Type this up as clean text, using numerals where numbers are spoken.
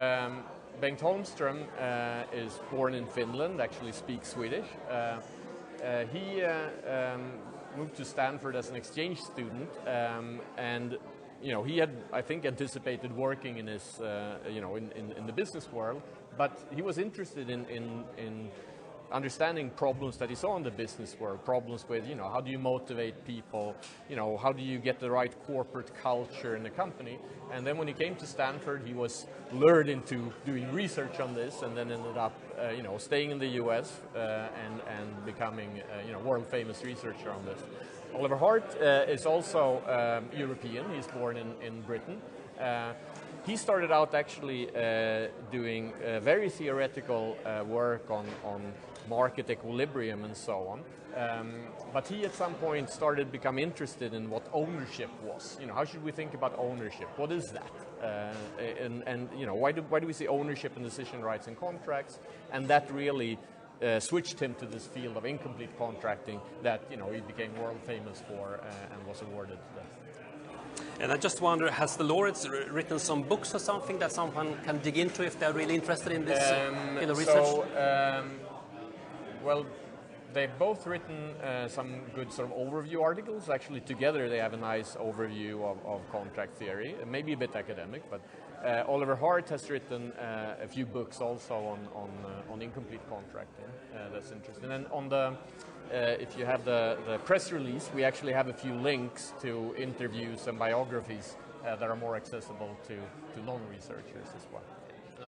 Bengt Holmström is born in Finland, actually speaks Swedish. He moved to Stanford as an exchange student, and he had, I think, anticipated working in his, in the business world, but he was interested in understanding problems that he saw in the business world, problems with, how do you motivate people, how do you get the right corporate culture in the company. And then when he came to Stanford, he was lured into doing research on this, and then ended up, staying in the US and becoming, world famous researcher on this. Oliver Hart is also European. He's born in Britain. He started out actually doing very theoretical work on market equilibrium and so on. But he at some point started to become interested in what ownership was. How should we think about ownership? What is that? And why do we see ownership and decision rights in contracts? And that really switched him to this field of incomplete contracting that he became world famous for and was awarded. And I just wonder, has the laureates written some books or something that someone can dig into if they're really interested in this in the research? Well, they've both written some good sort of overview articles. Actually, together they have a nice overview of contract theory, maybe a bit academic, but Oliver Hart has written a few books also on incomplete contracting. That's interesting. And on the if you have the press release, we actually have a few links to interviews and biographies that are more accessible to non-researchers as well.